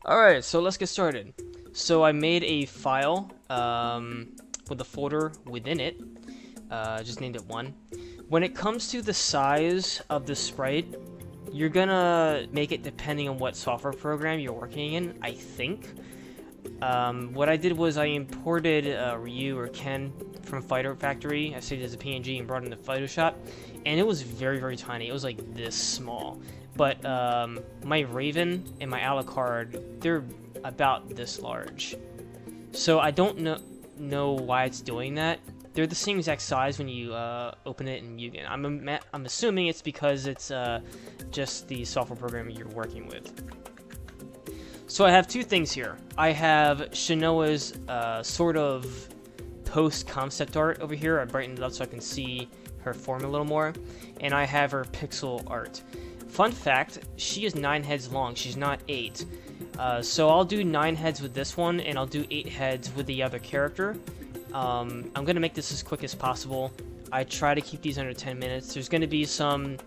Alright, so let's get started. So I made a file with a folder within it. Just named it 1. When it comes to the size of the sprite, you're gonna make it depending on what software program you're working in, I think. What I did was I imported Ryu or Ken from Fighter Factory. I saved it as a PNG and brought it into Photoshop, and it was very, very tiny. It was like this small. But my Raven and my Alucard, they're about this large. So I don't know why it's doing that. They're the same exact size when you open it in MUGEN. I'm assuming it's because it's just the software program you're working with. So I have two things here. I have Shinoa's sort of post-concept art over here. I brightened it up so I can see her form a little more. And I have her pixel art. Fun fact, she is 9 heads long. She's not 8. So I'll do 9 heads with this one, and I'll do 8 heads with the other character. I'm going to make this as quick as possible. I try to keep these under 10 minutes. There's going to be some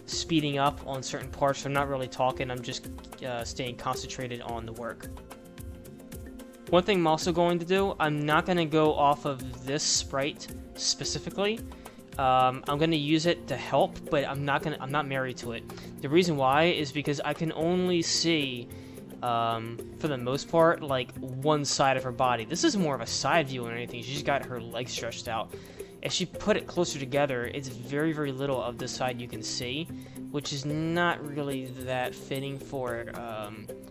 speeding up on certain parts, so I'm not really talking. I'm just staying concentrated on the work. One thing I'm also going to do, I'm not going to go off of this sprite specifically. I'm going to use it to help, but I'm not married to it. The reason why is because I can only see, for the most part, like one side of her body. This is more of a side view than anything. She's got her legs stretched out. If she put it closer together, it's very, very little of this side you can see, which is not really that fitting for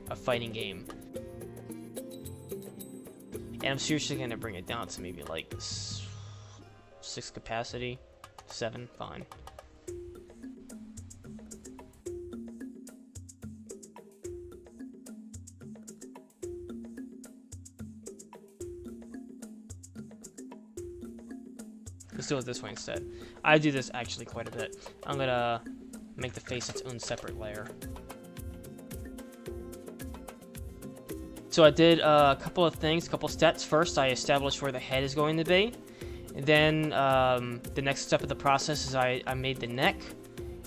a fighting game. And I'm seriously going to bring it down to maybe like 6 capacity. 7, fine. Let's do it this way instead. I do this actually quite a bit. I'm gonna make the face its own separate layer. So I did a couple of things, a couple steps. First, I established where the head is going to be. And then the next step of the process is I made the neck,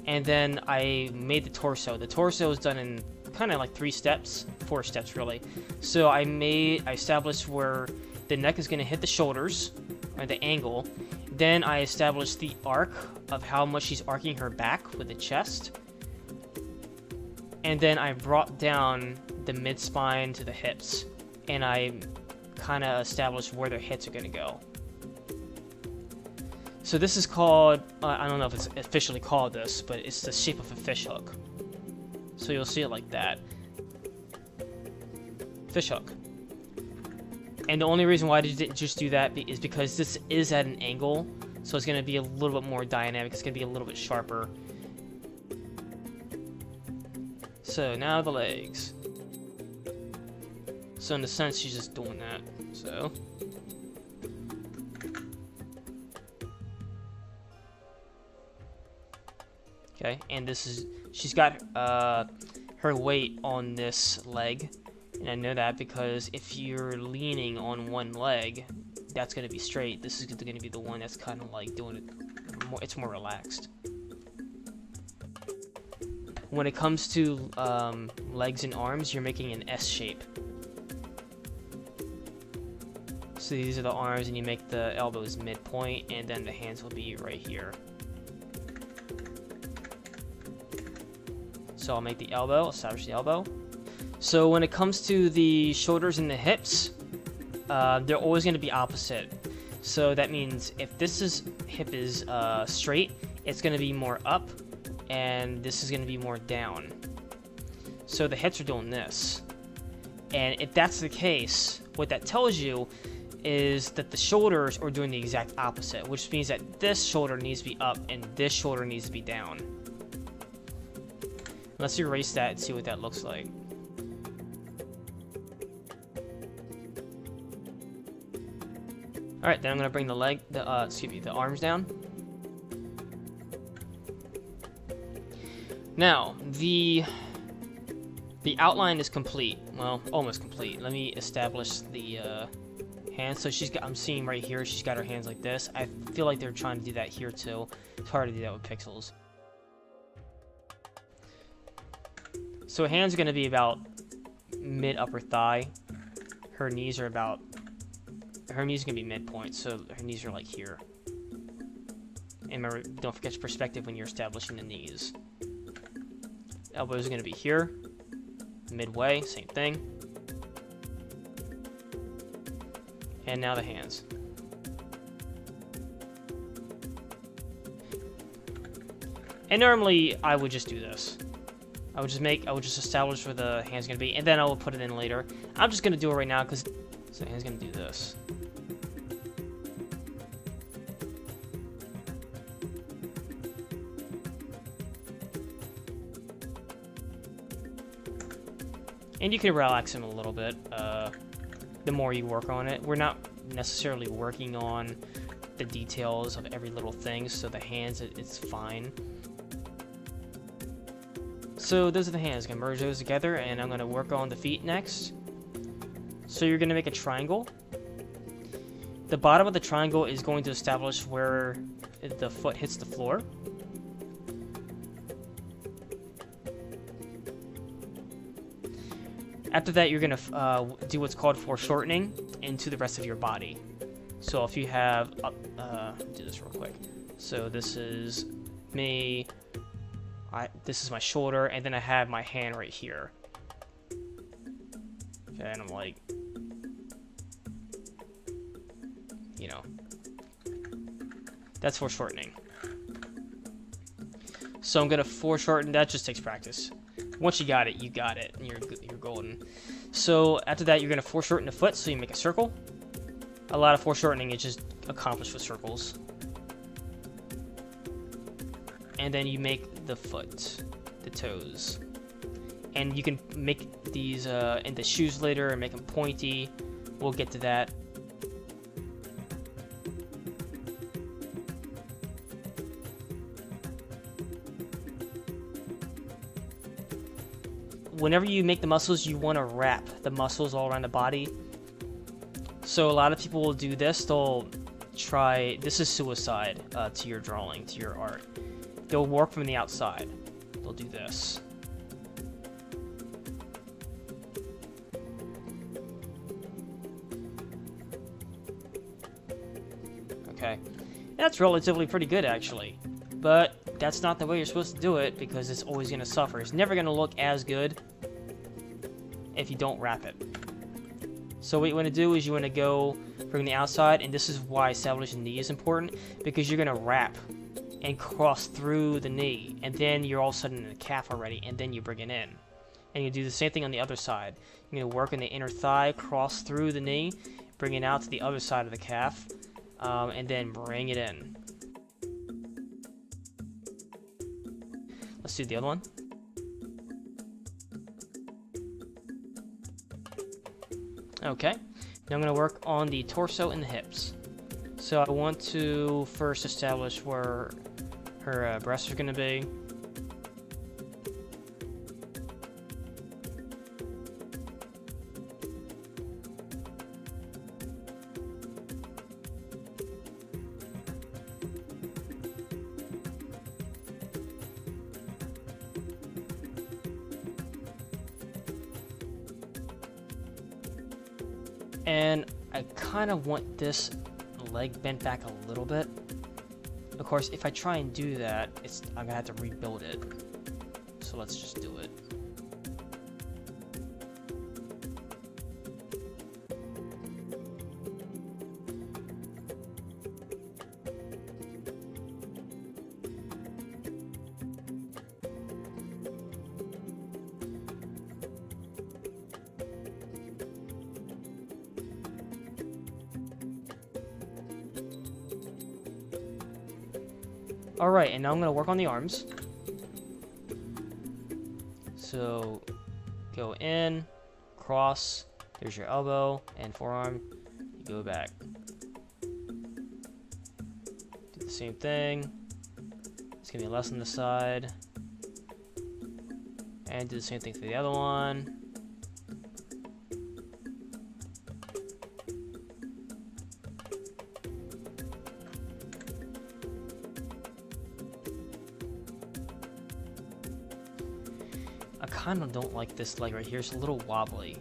and then I made the torso. The torso is done in kind of like 3 steps, 4 steps really. So I established where the neck is going to hit the shoulders, or the angle. Then I established the arc of how much she's arcing her back with the chest. And then I brought down the mid-spine to the hips, and I kind of established where their hips are going to go. So this is called, I don't know if it's officially called this, but it's the shape of a fishhook. So you'll see it like that. Fishhook. And the only reason why I didn't just do that is because this is at an angle, so it's going to be a little bit more dynamic, it's going to be a little bit sharper. So now the legs. So in a sense, she's just doing that, so... Okay, and this is, she's got her weight on this leg, and I know that because if you're leaning on one leg, that's going to be straight. This is going to be the one that's kind of like doing it more, it's more relaxed. When it comes to legs and arms, you're making an S shape. So these are the arms, and you make the elbows midpoint, and then the hands will be right here. So I'll make the elbow, establish the elbow. So when it comes to the shoulders and the hips, they're always going to be opposite. So that means if this hip is straight, it's going to be more up, and this is going to be more down. So the hips are doing this. And if that's the case, what that tells you is that the shoulders are doing the exact opposite, which means that this shoulder needs to be up and this shoulder needs to be down. Let's erase that and see what that looks like. Alright, then I'm going to bring the arms down. Now, the outline is complete. Well, almost complete. Let me establish the hands. So I'm seeing right here, she's got her hands like this. I feel like they're trying to do that here too. It's hard to do that with pixels. So hands are going to be about mid upper thigh. Her knees are about, her knees are gonna be midpoint, so her knees are like here. And remember, don't forget your perspective when you're establishing the knees. Elbows are gonna be here, midway, same thing. And now the hands. And normally I would just do this. I would just establish where the hand's gonna be, and then I will put it in later. I'm just gonna do it right now because so the hand's gonna do this. And you can relax him a little bit the more you work on it. We're not necessarily working on the details of every little thing, so the hands, it's fine. So those are the hands. I'm gonna merge those together, and I'm gonna work on the feet next. So you're gonna make a triangle. The bottom of the triangle is going to establish where the foot hits the floor. After that, you're gonna do what's called foreshortening into the rest of your body. So if you have, do this real quick. So this is me. This is my shoulder, and then I have my hand right here. Okay, and I'm like, you know, that's foreshortening. So I'm gonna foreshorten. That just takes practice. Once you got it, you got it, and you're golden. So after that, you're gonna foreshorten the foot, so you make a circle. A lot of foreshortening is just accomplished with circles. And then you make the foot, the toes. And you can make these into shoes later and make them pointy. We'll get to that. Whenever you make the muscles, you want to wrap the muscles all around the body. So a lot of people will do this. They'll try, this is suicide to your drawing, to your art. They'll work from the outside. They'll do this. Okay. That's relatively pretty good, actually. But that's not the way you're supposed to do it, because it's always going to suffer. It's never going to look as good if you don't wrap it. So what you want to do is you want to go from the outside, and this is why establishing the knee is important, because you're going to wrap and cross through the knee, and then you're all of a sudden in the calf already, and then you bring it in. And you do the same thing on the other side. You're going to work on the inner thigh, cross through the knee, bring it out to the other side of the calf, and then bring it in. Let's do the other one. Okay, now I'm going to work on the torso and the hips. So I want to first establish where her breasts are going to be. And I kind of want this leg bent back a little bit. Of course, if I try and do that, I'm gonna have to rebuild it. So let's just do it. Alright, and now I'm going to work on the arms. So, go in, cross, there's your elbow and forearm, you go back. Do the same thing. It's going to be less on the side. And do the same thing for the other one. I kind of don't like this leg right here. It's a little wobbly.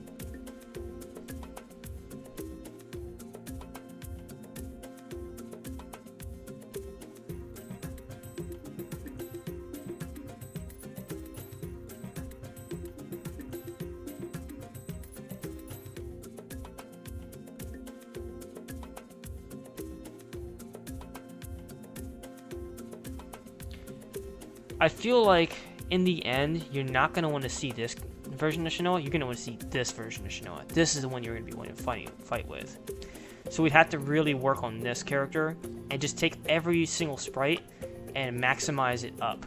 I feel like in the end, you're not going to want to see this version of Shinoa. You're going to want to see this version of Shinoa. This is the one you're going to be wanting to fight with. So we'd have to really work on this character and just take every single sprite and maximize it up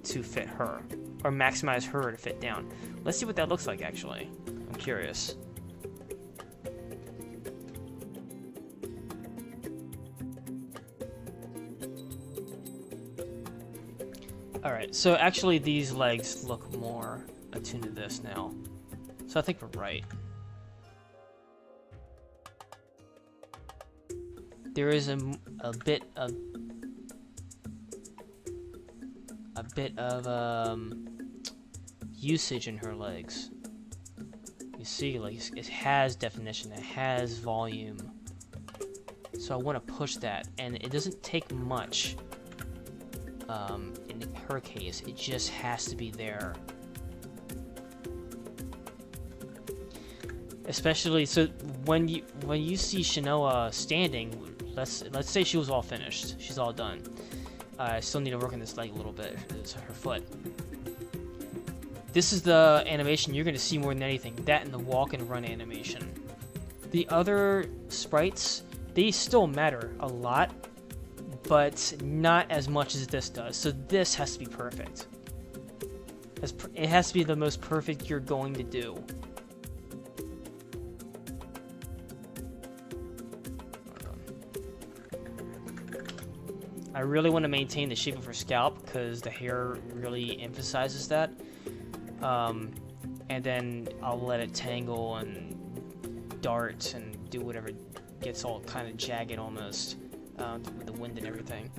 to fit her, or maximize her to fit down. Let's see what that looks like, actually. I'm curious. Alright, so actually these legs look more attuned to this now. So I think we're right. There is a bit of usage in her legs. You see, like, it has definition, it has volume. So I want to push that, and it doesn't take much. In her case, it just has to be there. Especially, so when you see Shinoa standing, let's say she was all finished, she's all done. I still need to work on this leg a little bit. It's her foot. This is the animation you're going to see more than anything. That and the walk and run animation. The other sprites, they still matter a lot, but not as much as this does. So this has to be perfect. It has to be the most perfect you're going to do. I really want to maintain the shape of her scalp because the hair really emphasizes that. And then I'll let it tangle and dart and do whatever gets all kind of jagged almost with the wind and everything.